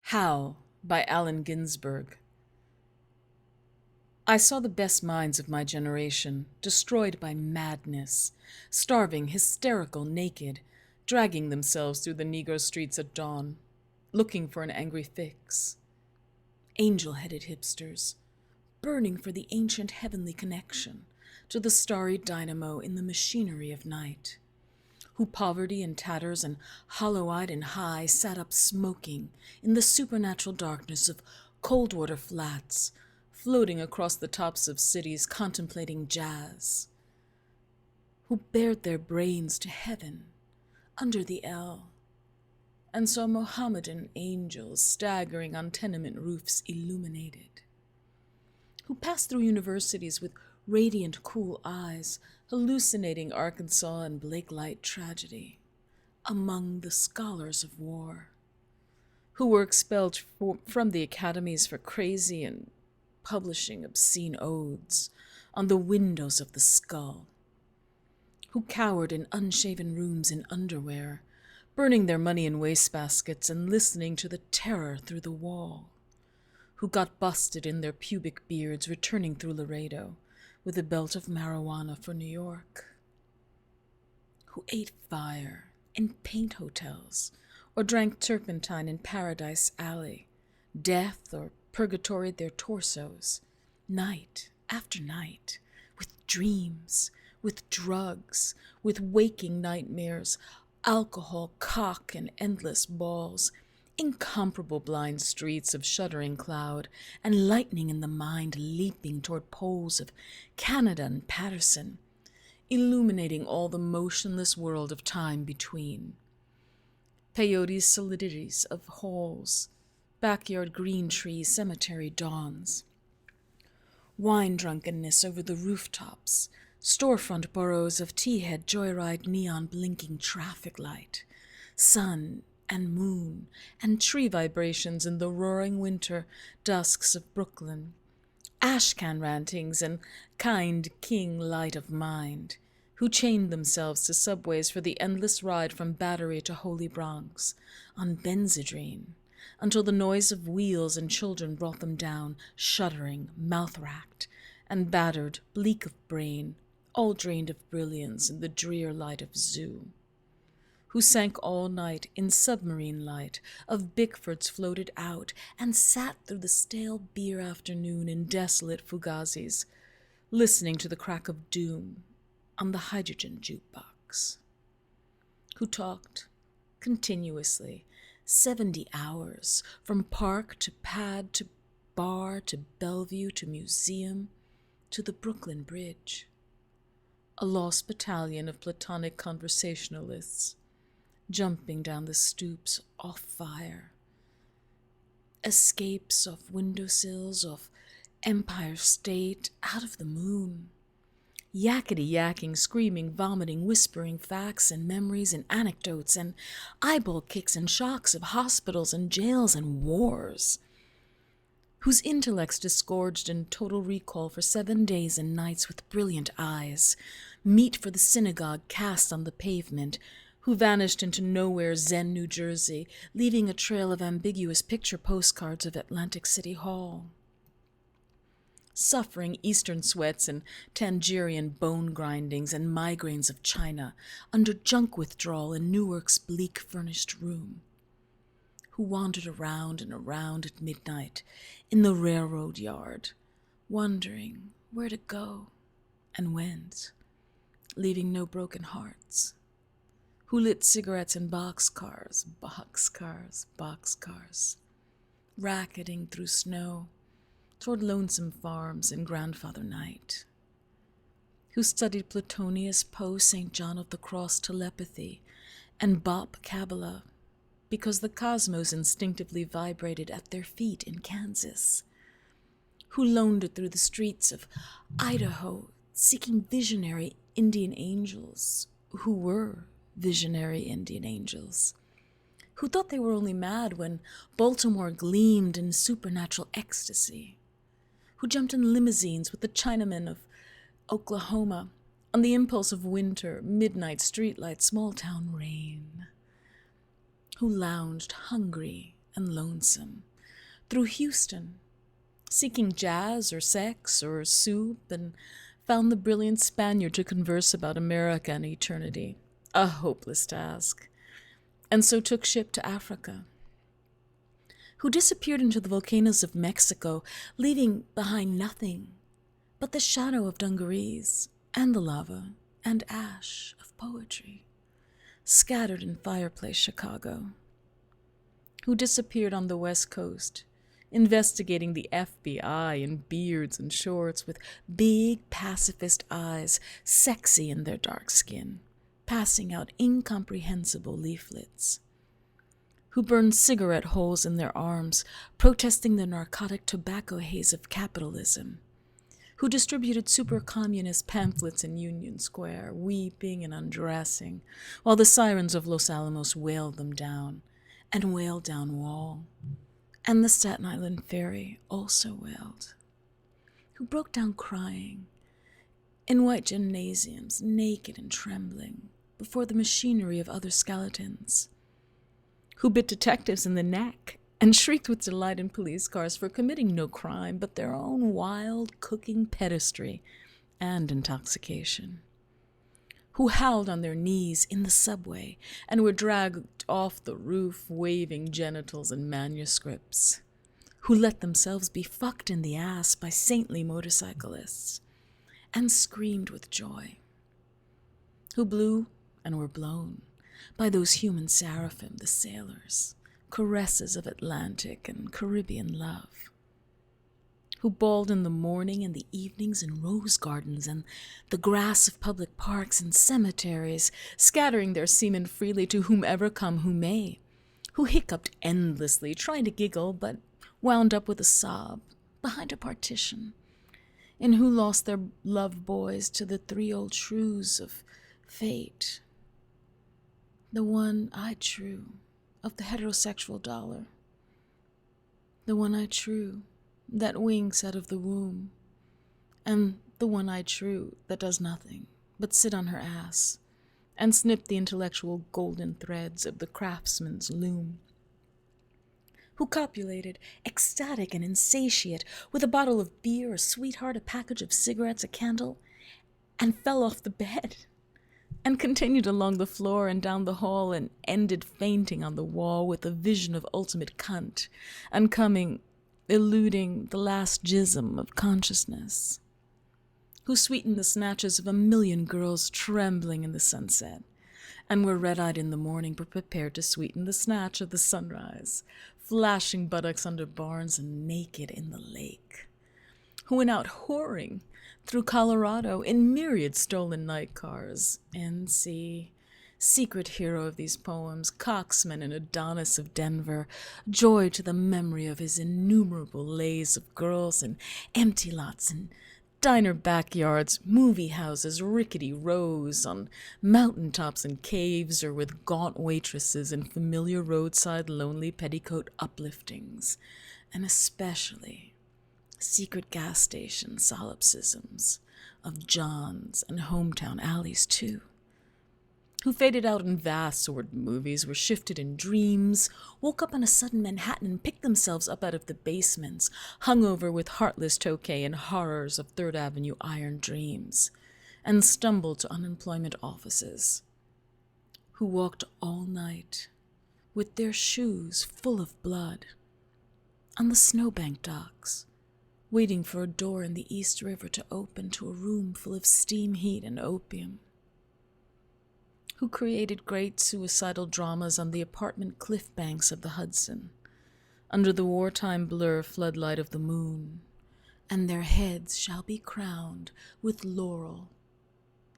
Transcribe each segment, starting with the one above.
Howl by Allen Ginsberg. I saw the best minds of my generation destroyed by madness, starving, hysterical, naked, dragging themselves through the Negro streets at dawn, looking for an angry fix. Angel-headed hipsters, burning for the ancient heavenly connection to the starry dynamo in the machinery of night, who poverty and tatters and hollow-eyed and high sat up smoking in the supernatural darkness of cold-water flats, floating across the tops of cities contemplating jazz, who bared their brains to heaven under the L and saw Mohammedan angels staggering on tenement roofs illuminated, who passed through universities with radiant, cool eyes, hallucinating Arkansas and Blake Light tragedy, among the scholars of war, who were expelled from the academies for crazy and publishing obscene odes on the windows of the skull, who cowered in unshaven rooms in underwear, burning their money in wastebaskets and listening to the terror through the wall, who got busted in their pubic beards returning through Laredo with a belt of marijuana for New York, who ate fire in paint hotels or drank turpentine in Paradise Alley, death or purgatoried their torsos, night after night, with dreams, with drugs, with waking nightmares, alcohol, cock, and endless balls, incomparable blind streets of shuddering cloud, and lightning in the mind leaping toward poles of Canada and Patterson, illuminating all the motionless world of time between. Peyote's solidities of halls, backyard green tree cemetery dawns, wine drunkenness over the rooftops, storefront boroughs of tea-head joyride neon blinking traffic light, sun and moon and tree vibrations in the roaring winter dusks of Brooklyn, ashcan rantings and kind king light of mind, who chained themselves to subways for the endless ride from Battery to Holy Bronx on Benzedrine, until the noise of wheels and children brought them down, shuddering, mouth-racked, and battered, bleak of brain, all drained of brilliance in the drear light of zoo, who sank all night in submarine light of Bickford's floated out and sat through the stale beer afternoon in desolate fugazis, listening to the crack of doom on the hydrogen jukebox, who talked continuously 70 hours from park to pad to bar to Bellevue to museum to the Brooklyn Bridge, a lost battalion of platonic conversationalists jumping down the stoops off fire, escapes off windowsills of Empire State out of the moon, yakety-yakking, screaming, vomiting, whispering facts and memories and anecdotes and eyeball kicks and shocks of hospitals and jails and wars, whose intellects disgorged in total recall for 7 days and nights with brilliant eyes, meet for the synagogue cast on the pavement, who vanished into nowhere Zen, New Jersey, leaving a trail of ambiguous picture postcards of Atlantic City Hall, suffering eastern sweats and Tangerian bone grindings and migraines of China under junk withdrawal in Newark's bleak furnished room, who wandered around and around at midnight in the railroad yard, wondering where to go and went, leaving no broken hearts, who lit cigarettes in boxcars, racketing through snow toward lonesome farms in grandfather night, who studied Platonius Poe St. John of the Cross telepathy and Bop Kabbalah because the cosmos instinctively vibrated at their feet in Kansas, who loaned through the streets of Idaho seeking visionary Indian angels who were visionary Indian angels, who thought they were only mad when Baltimore gleamed in supernatural ecstasy, who jumped in limousines with the Chinamen of Oklahoma on the impulse of winter, midnight streetlight, small-town rain, who lounged hungry and lonesome, through Houston, seeking jazz or sex or soup, and found the brilliant Spaniard to converse about America and eternity, a hopeless task, and so took ship to Africa, who disappeared into the volcanoes of Mexico, leaving behind nothing but the shadow of dungarees and the lava and ash of poetry, scattered in fireplace Chicago, who disappeared on the West Coast, investigating the FBI in beards and shorts with big pacifist eyes, sexy in their dark skin, passing out incomprehensible leaflets, who burned cigarette holes in their arms, protesting the narcotic tobacco haze of capitalism, who distributed super-communist pamphlets in Union Square, weeping and undressing, while the sirens of Los Alamos wailed them down, and wailed down Wall, and the Staten Island Ferry also wailed, who broke down crying in white gymnasiums, naked and trembling, before the machinery of other skeletons, who bit detectives in the neck and shrieked with delight in police cars for committing no crime but their own wild cooking pedestry and intoxication, who howled on their knees in the subway and were dragged off the roof waving genitals and manuscripts, who let themselves be fucked in the ass by saintly motorcyclists and screamed with joy, who blew and were blown by those human seraphim, the sailors, caresses of Atlantic and Caribbean love, who bawled in the morning and the evenings in rose gardens and the grass of public parks and cemeteries, scattering their semen freely to whomever come who may, who hiccuped endlessly, trying to giggle, but wound up with a sob behind a partition, and who lost their love boys to the three old shrews of fate, the one-eyed shrew of the heterosexual dollar, the one-eyed shrew that winks out of the womb, and the one-eyed shrew that does nothing but sit on her ass and snip the intellectual golden threads of the craftsman's loom, who copulated, ecstatic and insatiate, with a bottle of beer, a sweetheart, a package of cigarettes, a candle, and fell off the bed, and continued along the floor and down the hall, and ended fainting on the wall with a vision of ultimate cunt, and coming, eluding the last jism of consciousness, who sweetened the snatches of a million girls trembling in the sunset, and were red-eyed in the morning but prepared to sweeten the snatch of the sunrise, flashing buttocks under barns and naked in the lake, who went out whoring through Colorado in myriad stolen night cars. N.C., secret hero of these poems, coxman and Adonis of Denver, joy to the memory of his innumerable lays of girls and empty lots and diner backyards, movie houses, rickety rows on mountaintops and caves, or with gaunt waitresses and familiar roadside lonely petticoat upliftings, and especially secret gas station solipsisms of Johns and hometown alleys too, who faded out in vast sword movies, were shifted in dreams, woke up in a sudden Manhattan and picked themselves up out of the basements, hung over with heartless Tokay and horrors of Third Avenue iron dreams, and stumbled to unemployment offices, who walked all night with their shoes full of blood on the snowbank docks, waiting for a door in the East River to open to a room full of steam heat and opium, who created great suicidal dramas on the apartment cliff banks of the Hudson, under the wartime blur floodlight of the moon, and their heads shall be crowned with laurel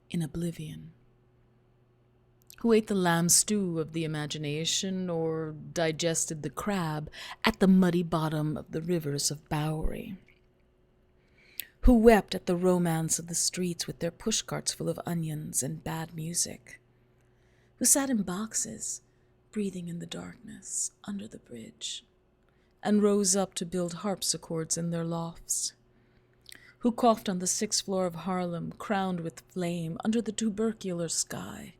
in oblivion, who ate the lamb stew of the imagination or digested the crab at the muddy bottom of the rivers of Bowery, who wept at the romance of the streets with their pushcarts full of onions and bad music, who sat in boxes, breathing in the darkness under the bridge, and rose up to build harpsichords in their lofts, who coughed on the 6th floor of Harlem, crowned with flame under the tubercular sky,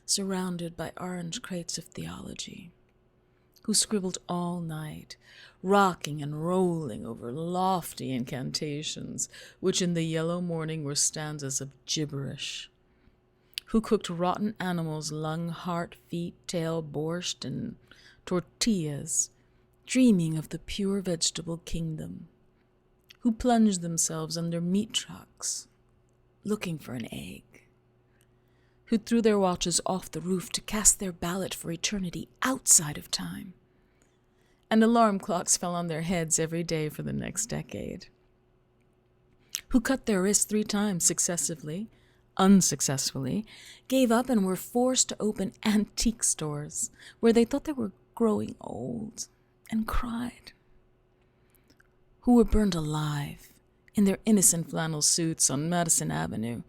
surrounded by orange crates of theology, who scribbled all night, rocking and rolling over lofty incantations, which in the yellow morning were stanzas of gibberish, who cooked rotten animals, lung, heart, feet, tail, borscht, and tortillas, dreaming of the pure vegetable kingdom, who plunged themselves under meat trucks, looking for an egg, who threw their watches off the roof to cast their ballot for eternity outside of time, and alarm clocks fell on their heads every day for the next decade, who cut their wrists 3 times successively, unsuccessfully, gave up and were forced to open antique stores where they thought they were growing old, and cried, who were burned alive in their innocent flannel suits on Madison Avenue,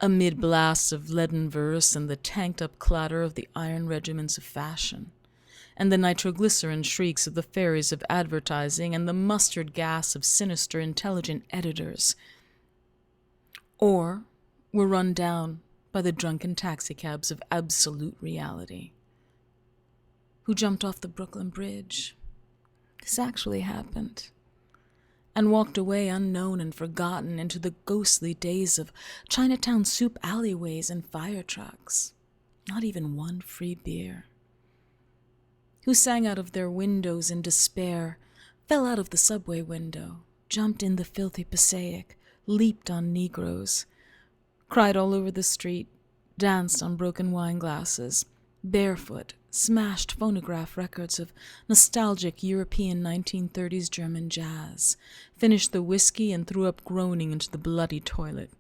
amid blasts of leaden verse and the tanked-up clatter of the iron regiments of fashion, and the nitroglycerin shrieks of the fairies of advertising, and the mustard gas of sinister, intelligent editors, or were run down by the drunken taxicabs of absolute reality, who jumped off the Brooklyn Bridge. This actually happened, and walked away unknown and forgotten into the ghostly days of Chinatown soup alleyways and fire trucks. Not even one free beer. Who sang out of their windows in despair, fell out of the subway window, jumped in the filthy Passaic, leaped on Negroes, cried all over the street, danced on broken wine glasses, barefoot, smashed phonograph records of nostalgic European 1930s German jazz, finished the whiskey and threw up groaning into the bloody toilet,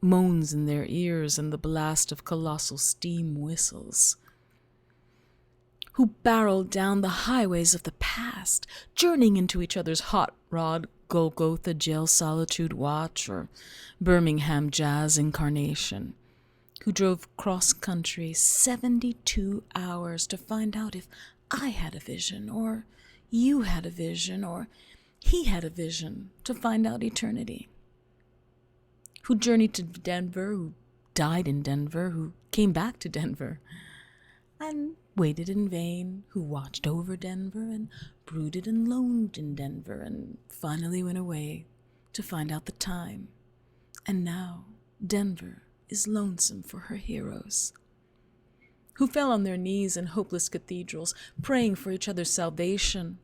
moans in their ears and the blast of colossal steam whistles, who barreled down the highways of the past, journeying into each other's hot rod Golgotha Jail Solitude Watch or Birmingham Jazz Incarnation, who drove cross-country 72 hours to find out if I had a vision, or you had a vision, or he had a vision to find out eternity, who journeyed to Denver, who died in Denver, who came back to Denver, and waited in vain, who watched over Denver and brooded and loaned in Denver, and finally went away to find out the time. And now Denver is lonesome for her heroes, who fell on their knees in hopeless cathedrals, praying for each other's salvation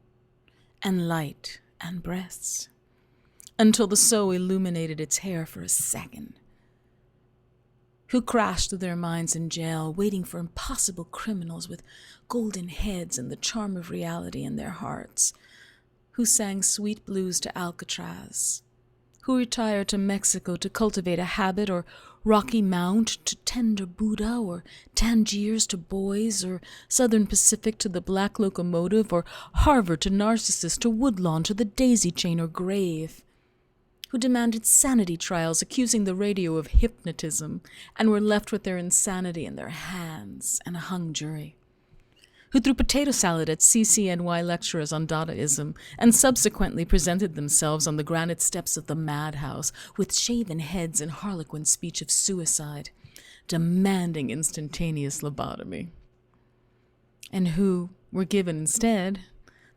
and light and breasts, until the soul illuminated its hair for a second, who crashed through their minds in jail, waiting for impossible criminals with golden heads and the charm of reality in their hearts, who sang sweet blues to Alcatraz, who retired to Mexico to cultivate a habit, or Rocky Mount to tender Buddha, or Tangiers to boys, or Southern Pacific to the black locomotive, or Harvard to Narcissus, to Woodlawn to the daisy chain or grave, who demanded sanity trials accusing the radio of hypnotism and were left with their insanity in their hands and a hung jury, who threw potato salad at CCNY lecturers on Dadaism and subsequently presented themselves on the granite steps of the madhouse with shaven heads and harlequin speech of suicide, demanding instantaneous lobotomy, and who were given instead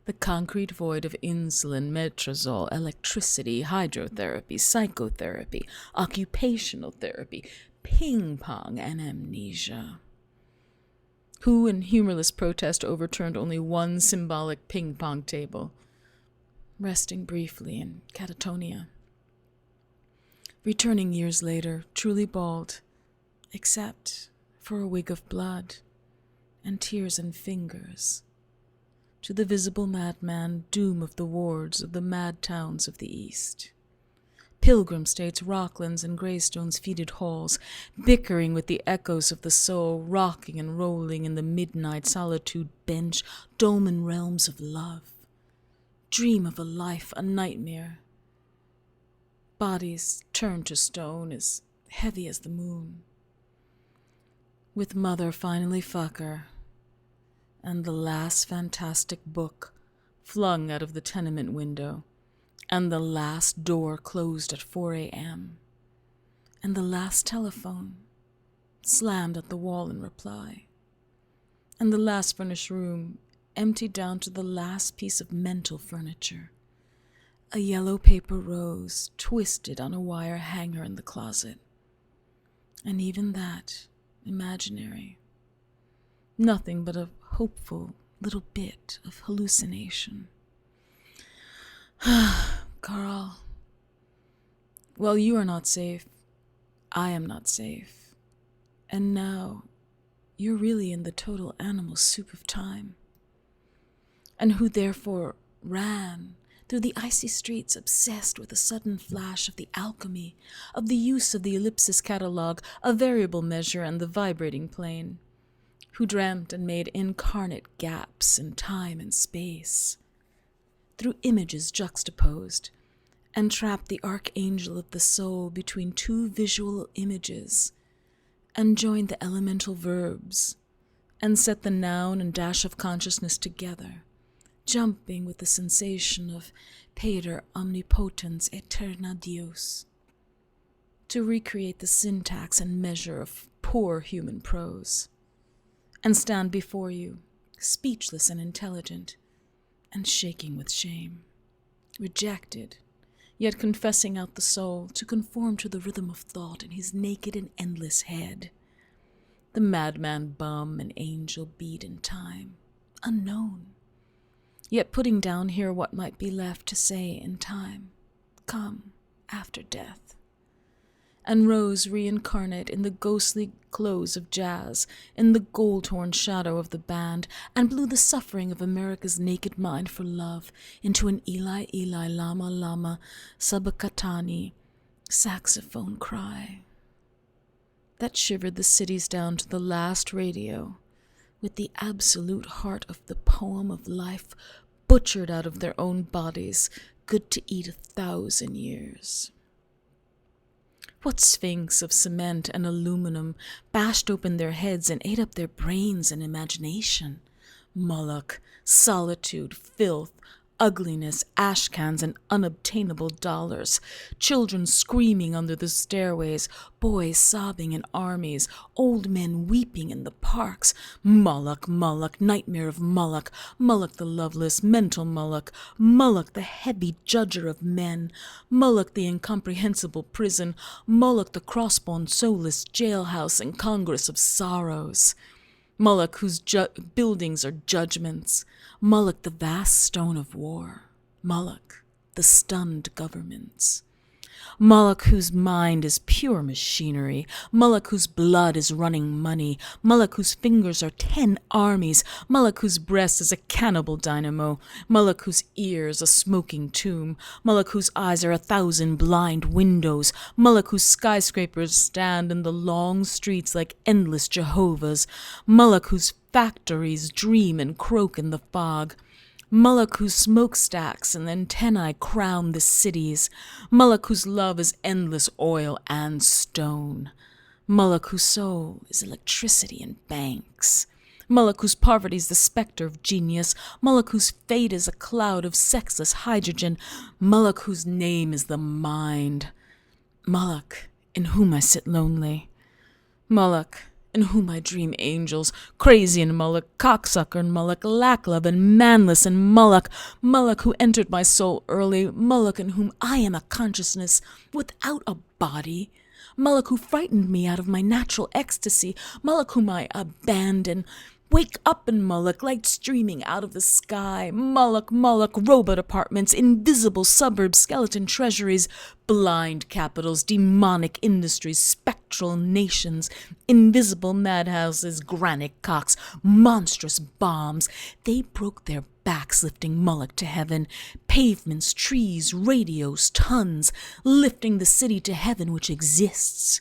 the concrete void of insulin, metrazole, electricity, hydrotherapy, psychotherapy, occupational therapy, ping pong, and amnesia, who in humorless protest overturned only one symbolic ping pong table, resting briefly in catatonia, returning years later truly bald, except for a wig of blood and tears and fingers, to the visible madman doom of the wards of the mad towns of the East. Pilgrim states, Rocklands, and Greystones feeded halls, bickering with the echoes of the soul, rocking and rolling in the midnight solitude bench, dolmen realms of love. Dream of a life, a nightmare. Bodies turned to stone as heavy as the moon. With mother finally fucker, and the last fantastic book flung out of the tenement window, and the last door closed at 4 a.m., and the last telephone slammed at the wall in reply, and the last furnished room empty down to the last piece of mental furniture. A yellow paper rose twisted on a wire hanger in the closet. And even that, imaginary. Nothing but a hopeful little bit of hallucination. Carl, well, you are not safe. I am not safe. And now, you're really in the total animal soup of time. And who therefore ran through the icy streets obsessed with a sudden flash of the alchemy, of the use of the ellipsis catalog, a variable measure, and the vibrating plane, who dreamt and made incarnate gaps in time and space, through images juxtaposed, and trapped the archangel of the soul between two visual images, and joined the elemental verbs, and set the noun and dash of consciousness together, jumping with the sensation of Pater omnipotens aeterna Dios, to recreate the syntax and measure of poor human prose, and stand before you, speechless and intelligent, and shaking with shame, rejected, yet confessing out the soul to conform to the rhythm of thought in his naked and endless head. The madman bum and angel beat in time, unknown, yet putting down here what might be left to say in time, come after death, and rose reincarnate in the ghostly close of jazz, in the gold-torn shadow of the band, and blew the suffering of America's naked mind for love into an Eli, Eli, Lama, Lama, Sabakatani saxophone cry that shivered the cities down to the last radio, with the absolute heart of the poem of life butchered out of their own bodies, good to eat 1,000 years. What sphinx of cement and aluminum bashed open their heads and ate up their brains and imagination? Moloch, solitude, filth, ugliness, ash cans, and unobtainable dollars, children screaming under the stairways, boys sobbing in armies, old men weeping in the parks. Moloch, Moloch, nightmare of Moloch, Moloch the loveless, mental Moloch, Moloch the heavy judger of men, Moloch the incomprehensible prison, Moloch the crossbone soulless jailhouse and congress of sorrows. Moloch whose buildings are judgments, Moloch the vast stone of war, Moloch the stunned governments, Moloch whose mind is pure machinery, Moloch whose blood is running money, Moloch whose fingers are 10 armies, Moloch whose breast is a cannibal dynamo, Moloch whose ears a smoking tomb, Moloch whose eyes are 1,000 blind windows, Moloch whose skyscrapers stand in the long streets like endless Jehovahs, Moloch whose factories dream and croak in the fog, Moloch whose smokestacks and antennae crown the cities, Moloch whose love is endless oil and stone, Moloch whose soul is electricity and banks, Moloch whose poverty is the specter of genius, Moloch whose fate is a cloud of sexless hydrogen, Moloch whose name is the mind, Moloch in whom I sit lonely, Moloch in whom I dream angels, crazy in Moloch, cocksucker in Moloch, lacklove and manless in Moloch, Moloch who entered my soul early, Moloch in whom I am a consciousness without a body, Moloch who frightened me out of my natural ecstasy, Moloch whom I abandon. Wake up in Moloch, light streaming out of the sky. Moloch, Moloch, robot apartments, invisible suburbs, skeleton treasuries, blind capitals, demonic industries, spectral nations, invisible madhouses, granite cocks, monstrous bombs. They broke their backs lifting Moloch to heaven. Pavements, trees, radios, tons, lifting the city to heaven which exists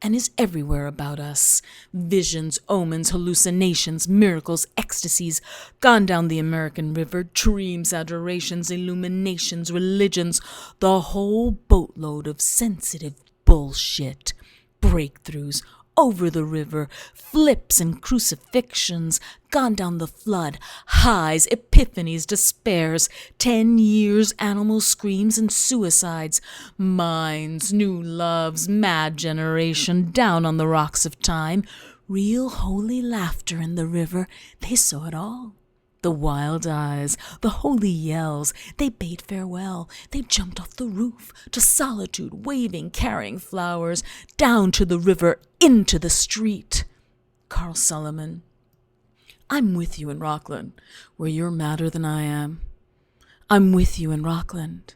and is everywhere about us. Visions, omens, hallucinations, miracles, ecstasies, gone down the American River, dreams, adorations, illuminations, religions, the whole boatload of sensitive bullshit, breakthroughs, over the river, flips and crucifixions, gone down the flood, highs, epiphanies, despairs, 10 years, animal screams and suicides, minds, new loves, mad generation, down on the rocks of time, real holy laughter in the river. They saw it all. The wild eyes, the holy yells, they bade farewell. They jumped off the roof, to solitude, waving, carrying flowers, down to the river, into the street. Carl Solomon. I'm with you in Rockland, where you're madder than I am. I'm with you in Rockland,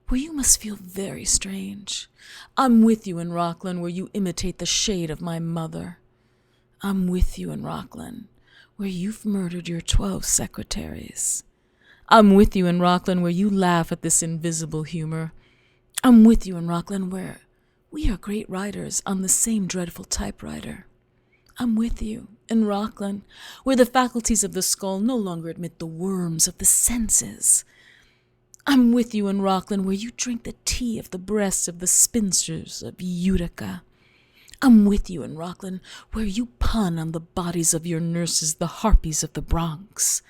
where you must feel very strange. I'm with you in Rockland, where you imitate the shade of my mother. I'm with you in Rockland, where you've murdered your 12 secretaries. I'm with you in Rockland, where you laugh at this invisible humor. I'm with you in Rockland, where we are great writers on the same dreadful typewriter. I'm with you in Rockland, where the faculties of the skull no longer admit the worms of the senses. I'm with you in Rockland, where you drink the tea of the breasts of the spinsters of Utica. I'm with you in Rockland, where you pun on the bodies of your nurses, the harpies of the Bronx.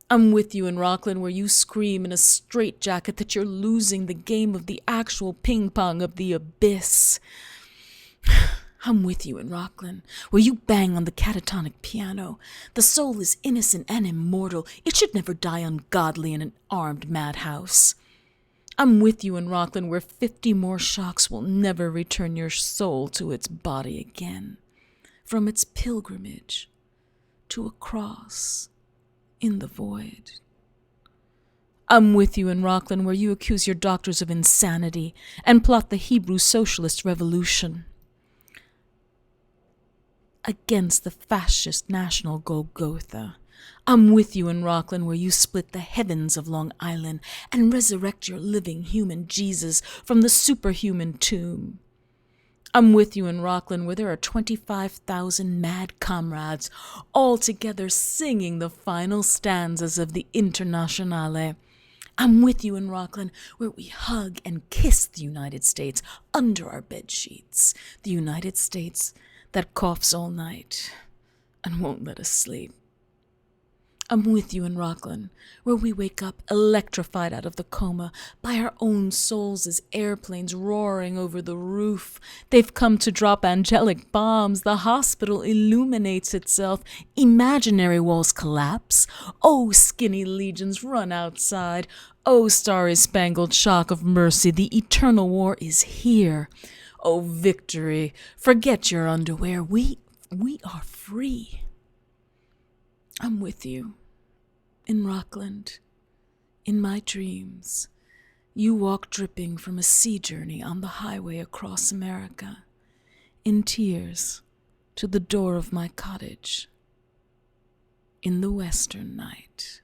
I'm with you in Rockland, where you scream in a straitjacket that you're losing the game of the actual ping-pong of the abyss. I'm with you in Rockland, where you bang on the catatonic piano. The soul is innocent and immortal. It should never die ungodly in an armed madhouse. I'm with you in Rockland, where 50 more shocks will never return your soul to its body again, from its pilgrimage to a cross in the void. I'm with you in Rockland, where you accuse your doctors of insanity and plot the Hebrew socialist revolution against the fascist national Golgotha. I'm with you in Rockland, where you split the heavens of Long Island and resurrect your living human Jesus from the superhuman tomb. I'm with you in Rockland, where there are 25,000 mad comrades, all together singing the final stanzas of the Internationale. I'm with you in Rockland, where we hug and kiss the United States under our bed sheets, the United States that coughs all night and won't let us sleep. I'm with you in Rockland, where we wake up electrified out of the coma by our own souls as airplanes roaring over the roof. They've come to drop angelic bombs. The hospital illuminates itself. Imaginary walls collapse. Oh, skinny legions run outside. Oh, starry-spangled shock of mercy. The eternal war is here. Oh, victory. Forget your underwear. We are free. I'm with you in Rockland, in my dreams. You walk dripping from a sea journey on the highway across America, in tears, to the door of my cottage, in the western night.